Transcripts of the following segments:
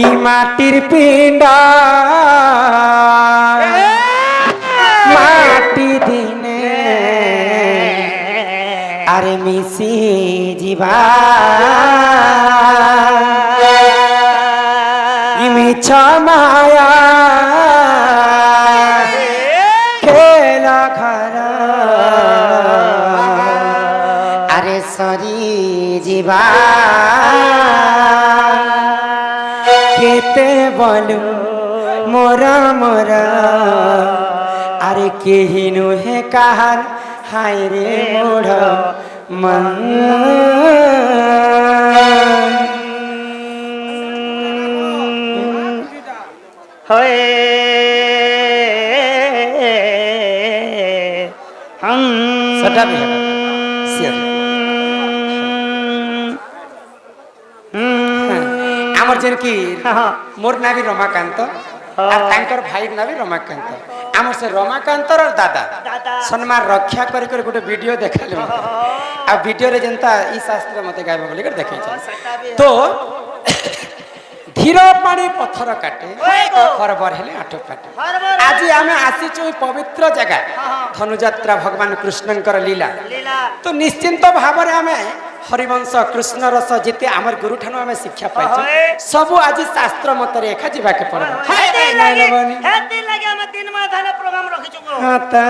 ই মাটির পিণ্ড মাটি দিনে আরে মিশি যা মিছ মায়া খেলা ঘর আরে সরি যা কেতে বলু মোরা মোরা আরে কেহি নুহে কাহার হায় রে মোড় মন হয়ে হম সেটা भी है सियर আমার যেন কি মোর না भी রমাকান্ত আর তাঙ্কর ভাই না भी রমাকান্ত আমার সে রমাকান্তর দাদা সম্মান রক্ষা করে করে গোটে ভিডিও দেখালে आ वीडियो रे जनता ई शास्त्र मते गायब बोली कर देखे तो धीर पानी पत्थर काटे खरबर हेले आठो फाटे आज आमे आसीचु पवित्र जगह धनुଯାତ୍ରା भगवान कृष्णंकर लीला तो निश्चिंत भाव रे आमे हरिवंश कृष्ण रस जेते हमर गुरु ठानु आमे शिक्षा पाइछु सब आज शास्त्र मत रे एखा जिबा के पड़ो हेते लागे हम 3 माह थाने प्रोग्राम रखिछु हां ता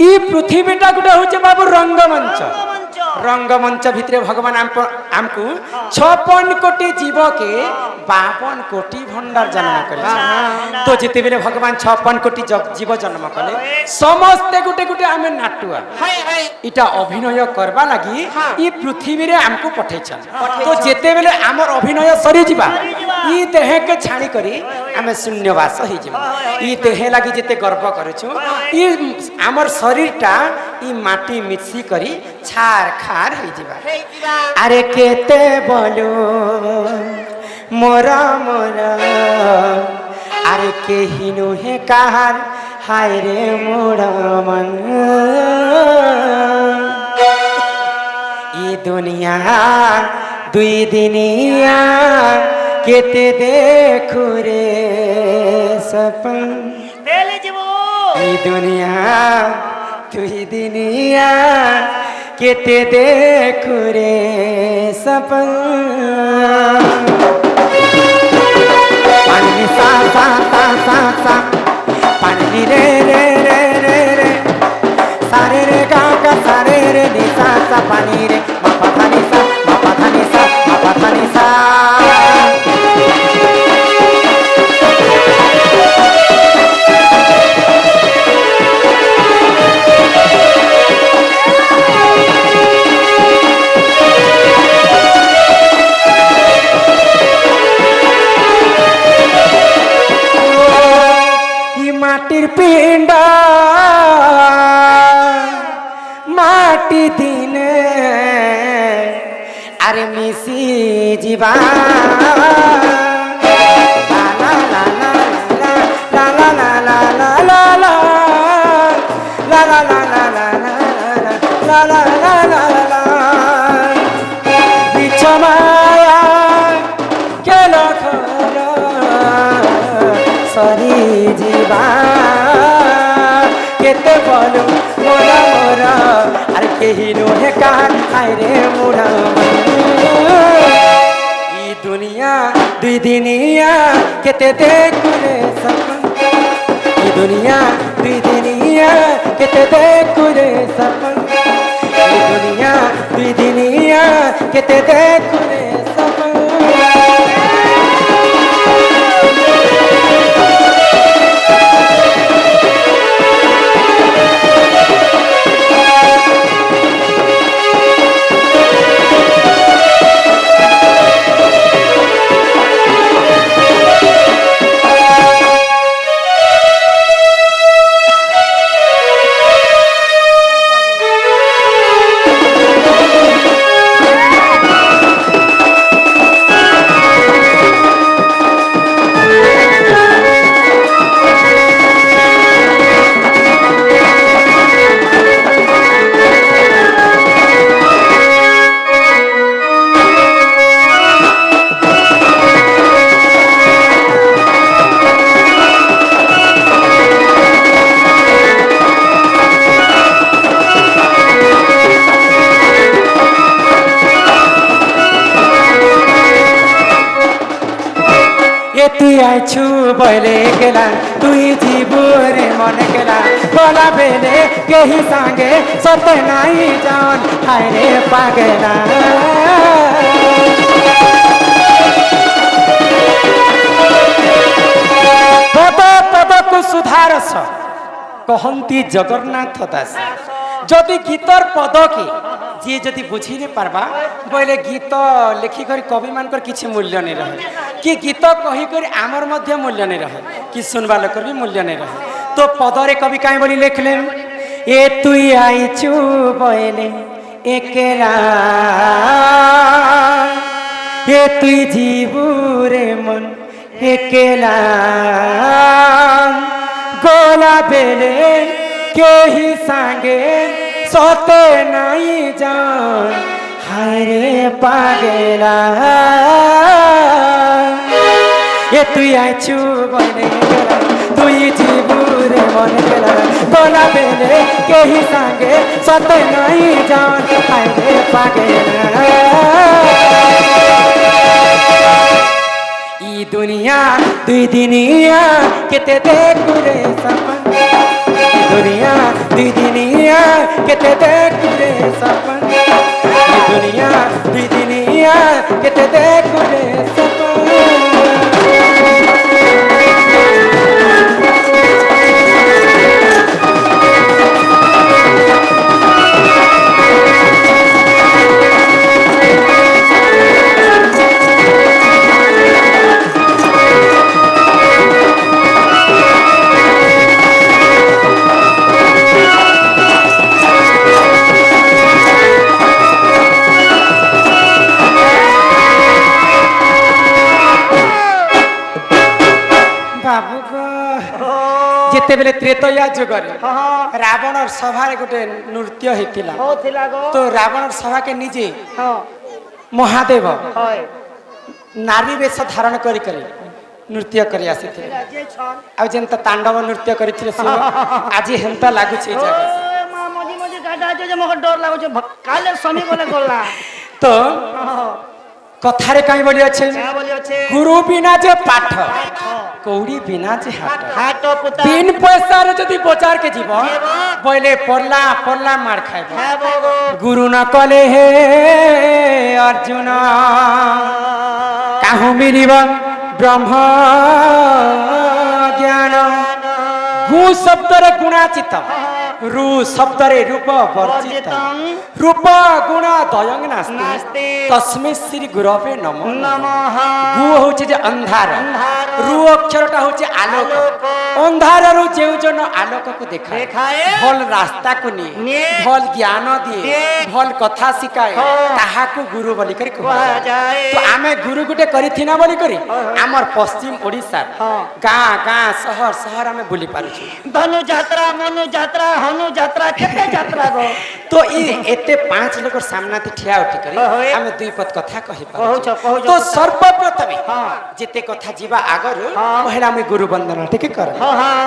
ई पृथ्वीटा गुटे होचे बाबू रंगमंच रंगमंच भितरे भगवान हमको 56 कोटी जीव के 52 कोटी भंडार जन्म करे तो जिते बेले भगवान 56 कोटी जीव जन्म कले समस्त गुटे गुटे आमे नाटुआ इटा अभिनय करबा लागि ई पृथ्वी रे हमको पठैछन तो जिते बेले हमर अभिनय सरी जिबा ई देह के छाणी करी आमे शून्यवास होई जिबा ई देह लागि जिते गर्व करछु ई हमर शरीरटा ई माटी मिक्सी करी छार खार होई जिबा अरे केते बोलो मोरा मोरा अरे केहिनु हे कहार हाय रे मोरा मन ई दुनिया दुई दिनिया केते देखु रे सपन ई दुनिया दुई दिनिया केते देखु रे सपन पानी सा सा सा सा सा पानी रे रे रे रे रे सारे रे गा गा सारे रे नि सा सा पानी रे मा पा धा नि सा मा पा धा नि सा मा पा धा नि सा माटिर पिंड माटी दिने अरे मिसी जीवा ला ला ला ला ला ला ला ला ला ला ला ला ला ला ला ला ला ला बिछमाया केला खरा सरी जीवा केते बोलू मोरा मोरा अरे केही रोहे कहार हाय रे मोरा ई दुनिया दुई दिनिया केते देखु रे सपन ई दुनिया दुई दिनिया केते देखु रे सपन ई दुनिया दुई दिनिया केते देखु रे सपन আইছু বলে গেলা তুই জীবরে মনে গেলা বলা বেলে কেহি সাঙ্গে সতে নাই জান হায় রে পাগলা পদ পদকু সুধারস কহন্তি জগন্নাথ দাস যদি গীতর পদকে ଯିଏ ଯଦି ବୁଝି ନି ପାରବା ବୋଇଲେ ଗୀତ ଲେଖିକରି କବି ମାନଙ୍କର କିଛି ମୂଲ୍ୟ ନେଇ ରହେ କି ଗୀତ କହିକରି ଆମର ମଧ୍ୟ ମୂଲ୍ୟ ନେଇ ରହେ କି ଶୁଣବା ଲୋକର ବି ମୂଲ୍ୟ ନେଇ ରହେ ତ ପଦରେ କବି କାହିଁ ବୋଲି ଲେଖିଲେ ଏ ତୁଇ ଆଇଛୁ ବୋଇଲେ ଏକେଲା ଏ তুই ଯିବୁ ରେ ମନ ଏକେଲା গোলা বেলে কেহি সাঙ্গে সতে নাই জান হায় রে পাগলা এ তুই আইছু বনে গেলা তুই জীবুরে মনে গেলা গোলা বেলে কেহি সাঙ্গে সতে নাই জান হায় রে পাগলা ই দুনিয়া দুই দিনিয়া কেতে দেখু রে সপন ই দুনিয়া দুই দিনিয়া কেতে দেখু রে সপন ই দুনিয়া দুই দিনিয়া কেতে দেখু রে সপন যেতেবেলে ত্রেতয়া যুগরে রাবণর সভারে গোটে নৃত্য হইতিলা তো রাবণর সভাকে নিজে মহাদেব নারী বেশ ধারণ করি করি নৃত্য করে আসিଥିଲେ ଆଉ ଯେନ୍ତା ତାଣ୍ଡବ ନୃତ୍ୟ କରିଥିଲେ ସେ ଆଜି ହେନ୍ତା ଲାଗୁଛି ଏ ଜାଗା ତ কথারে কাই বলি আছে গুরু বিনা যে পাঠ কৌড়ি বিনা যে হাট বিন পয়সার যদি বজার কে জীব বইলে পড়লা পড়লা মার খাইব গুরু না কলে হে অর্জুন কাহু মিলিব ব্রহ্ম জ্ঞান গু শব্দরে গুণাচিত রু শব্দরে রূপ বর্জিত রূপ গুণ দয়ং নাস্তি তস্মৈ শ্রী গুরবে নমঃ গু হচ্ছে যে ଅନ୍ଧାର রু অক্ষরটা হচ্ছে আলোক ଅନ୍ଧାରରୁ ଯେଉଁ ଜନ ଆଲୋକକୁ ଦେଖାଏ ଭଲ ରାସ୍ତାକୁ ନିଏ ଭଲ ଜ୍ଞାନ ଦିଏ ଭଲ କଥା ଶିଖାଏ ତାହାକୁ ଗୁରୁ ବୋଲି କରି କୁହାଯାଏ ତ ଆମେ ଗୁରୁ ଗୋଟେ କରିଥିନା ବୋଲି କରି ଆମର ପଶ୍ଚିମ ଓଡ଼ିଶାର ଗାଁ ଗାଁ ସହର ସହର ଆମେ ବୁଲି ପାରୁଛୁ ଧନୁ ଯାତ୍ରା ମନୁ ଯାତ୍ରା ହନୁ ଯାତ୍ରା କେତେ ଯାତ୍ରା গো তো এতে পাঁচ লোক সামনাতে ঠিয়া উঠি করে আমি দুই পদ কথা কহি পারুଛୁ তো সর্বপ্রথমে যেতে কথা ଯିବା ଆଗରୁ ପହିଲା আমি গুরু বন্দনা ঠিক কর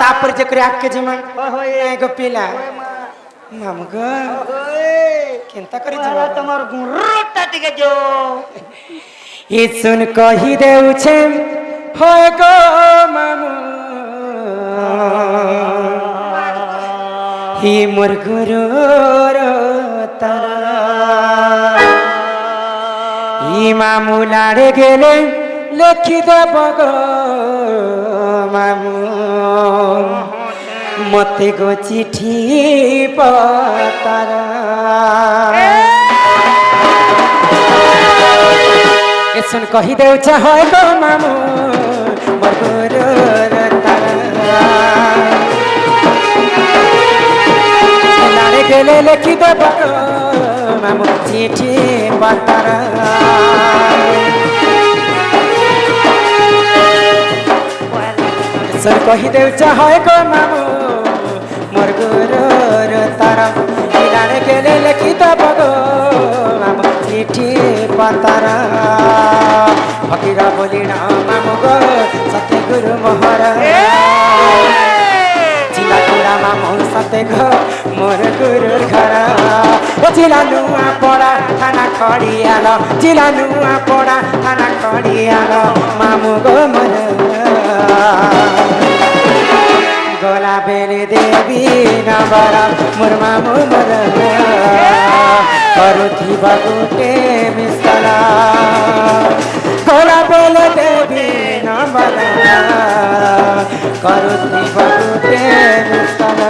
তারপর যে করে আকে জিমা গো পিলা মামু গো কেনতা করে যাবা তোমার গুরুটা টিকে जो ই শুন কহি দেউছে হয় গো মামু হি মোর গুরুর তারা ই মামু লাড়ে গেলে লেখি দেব গো মামু মতে গো চিঠি পতারা এসন কহি দেউছ হয় গো মামু মোর গুরুর তারা লাড়ে গেলে লেখি দেব গো মামু চিঠি পতারা সর কহি দেউছ হয় গো মামু মোর গুরুর তারা লাড়ে গেলে লেখি দেব গো মামু চিঠি পতারা ফকিরা বলি না মামু গো সতে গুরু মহারা চিলা কুড়া মামু সতে গো মোর গুরুর ঘরা চিলা নুয়া পড়া থানা খড়িয়াল চিলা নুয়া পড়া থানা খড়িয়াল মামু গো মোর গোলা বেলে দেবী নবর মুরমা মুমর করুথিবা গুটে মিসলা গোলা বেলে দেবী নবর করুথিবা গুটে মিসলা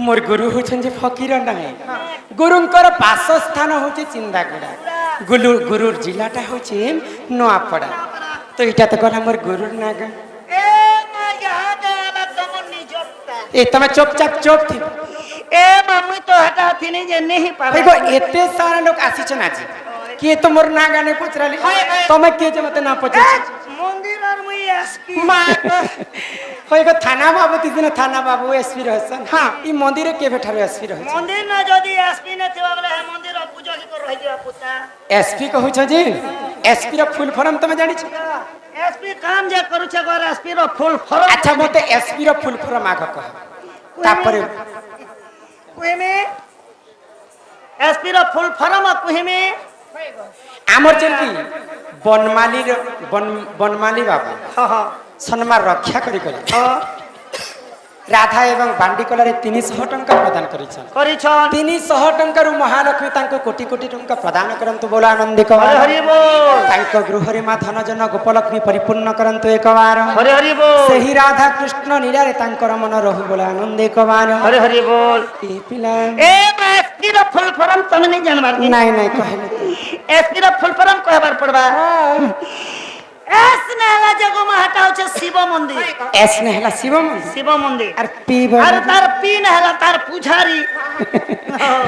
मोर गुरु होछन जे फकीर नाही गुरुंकर बासस्थान होचे चिंदागुड़ा गुरुर जिलाटा होचे नोआपड़ा तो इटा तो गला मोर गुरुर नाग ए तमे चुपचाप चुप थी ए मम्मी तो हटा थी नहीं जे नहीं पावे देखो एते सारा लोग आसीछन आज के तो मोर नागा ने पुछराली तमे के जे मते ना पछे मंदिर और मुई एसपी होइगो थाना बाबू तिदिन थाना बाबू एसपी रहसन हां ई मंदिर के बेठारो एसपी रहछ मंदिर ना जदी एसपी ने थिवा बोले है मंदिर और पूजा की कर रही जा पुता एसपी कहू छ जी एसपी रो फुल फॉर्म तमे जानि छ एसपी काम जे करू छ कर एसपी रो फुल फॉर्म अच्छा मते एसपी रो फुल फॉर्म आग कह तापरे कोई में एसपी रो फुल फॉर्म कोई में आमर जेंती बनमाली बाबू हां हां सम्मान रक्षा करी राधा एवं बांडीकलारे 300 टंका प्रदान करिछन 300 टंका महालक्ष्मी तांको कोटी कोटी टंका प्रदान करंतु बोला आनंदिक हरि हरि बोल तांको गृहरे मा धन जन गोपलक्ष्मी परिपूर्ण करंतु एक बार हरि हरि बोल सही राधा कृष्ण नीलारे तांकर मन रहु बोला आनंदिक बार हरि हरि बोल ए पिला ए एसपी रो फुल फॉर्म तमे नहीं जानबार नहीं नहीं कहले एसपी रो फुल फॉर्म कहबार पड़बा एस नेहला जगो में हटाओ छ शिव मंदिर एस नेहला शिव मंदिर और पी अरे तार पी नेहला तार पुजारी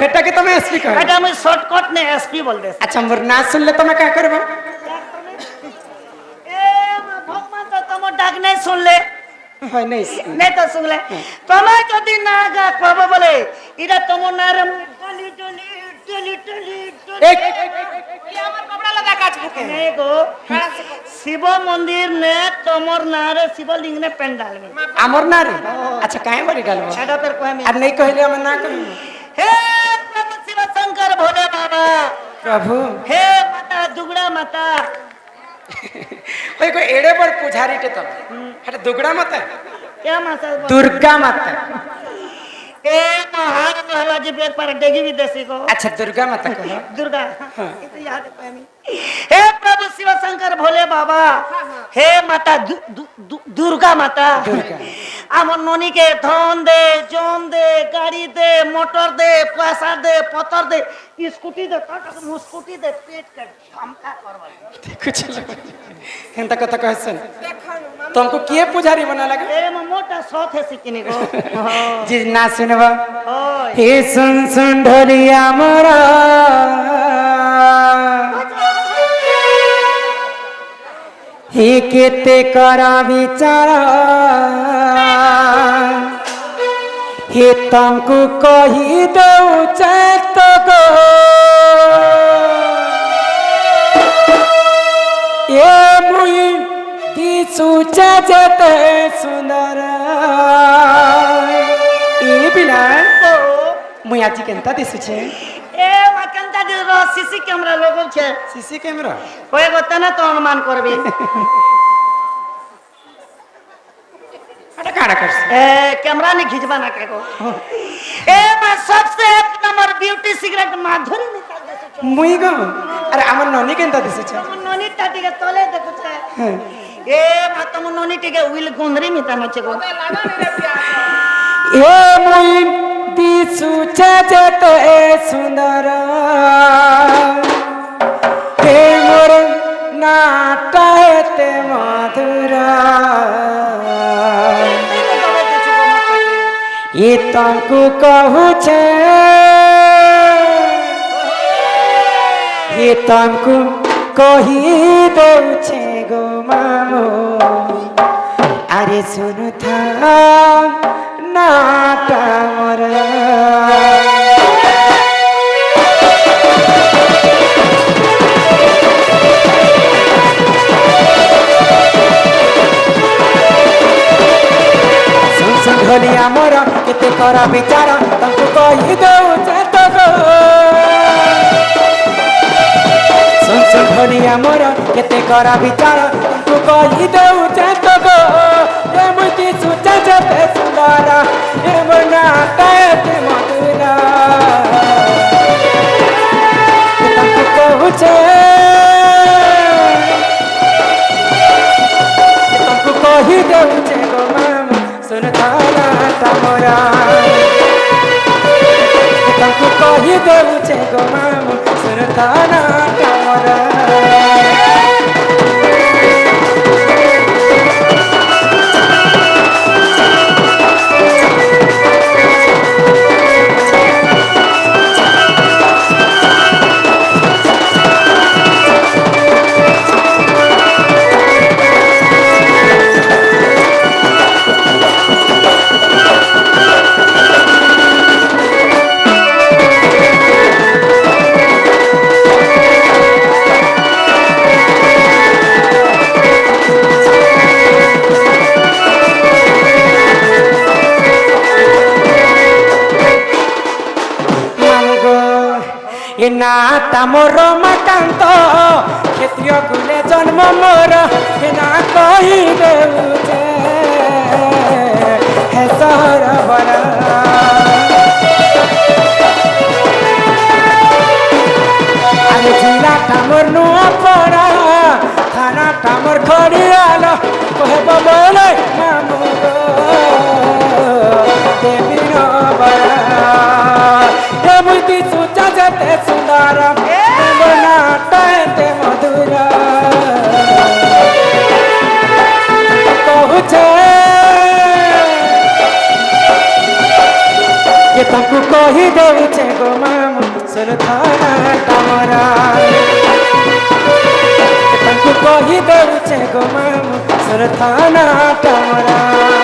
बेटा के तमे एसपी कह बेटा मैं शॉर्टकट ने एसपी बोल दे अच्छा मोर ना सुन ले तमे का करबो ए भगवान तो तुम डाक नहीं सुन ले हां नहीं तो सुन ले तमे जदी ना गा कहबो बोले इरा तुम नारे टली टली टली टली एक हमर कपड़ा लगा काच बुके नहीं गो शिव मंदिर ने तमर नारे शिवलिंग ने पेंडाल में आमर नारे अच्छा काहे बड़ी डालबो छाड़ा पर कोहे में और नहीं कहले हम ना कहबो हे प्रभु शिव शंकर भोले बाबा प्रभु हे माता दुगड़ा माता ओए को एड़े पर पुजारी के तब हट दुगड़ा माता क्या माता दुर्गा माता ए महान महला जी पे पर डेगी विदेशी को अच्छा दुर्गा माता को दुर्गा ये तो याद है हमें हे प्रभु शिव शंकर भोले बाबा हे माता दुर्गा माता आम ननी के धन दे जन दे गाड़ी दे मोटर दे पैसा दे पत्थर दे स्कूटी दे स्कूटी दे पेट के धमका करवा कुछ हेंता कथा कहसन तुमको किए पुजारी बना लगे ए मोटा सौथ है सिकनी को जी ना सुनबा हे सुन सुन ढोलिया मोरा हे केते करा विचार हे तुमको कही दो चैत गो ये मुई दिसु जते सुंदर ए बिना मुई आज केनता दिसु छे ए माकंता दे रो सीसी कैमरा लगल छे सीसी कैमरा होय गोता ना तो अनुमान करबी अरे काड़ा कर ए कैमरा नहीं खिंचबा ना के को ए मैं सबसे एक नंबर ब्यूटी सिगरेट माधुरी निकाल दे मुई गो अरे हमर ननी केनता दिसु छे तुम ननी टाटी के तोले देखु छे ए मा तुम ननी टिके उइल गोंधरी मिता न छे गो ए मुई दिसु जते सुंदर हे मोर ନାଟା ଏତେ ମଧୁର ଏ ତମକୁ କହୁଛେ ଏ ତମକୁ କହି ଦଉଛେ ଗো ମାମୁ আরে শুনু নাটা মরা ढोली आमर केते करा विचार तुमको कही दउचे तो गो सुन ढोली आमर केते करा विचार तुमको कही दउचे तो गो एमती सुचा जते सुंदर एमना ताते मधुरा तुमको कहूचे तुमको कही दउचे गो मामू सुन मोरा तुमको कही दउचे गो मामू सुन नाटा मोरा নাটা মোর মাকান্ত ক্ষেত্রীয় কুলে জন্ম মোর না কহি দেউছে হে সহর বরা আরে জিলাটা মোর নুয়া পড়া থানাটা মোর খড়িয়াল কহে বলে মামু গো দেবী বরা এমতি সুচা যেতে সুন্দর নাটা এতে মধুর কহুছে যে তাଙ୍କୁ কহি দেউছে গো মামু সুন নাটা মোরা তাଙ୍କୁ কহি দেউছে গো মামু সুন নাটা মোরা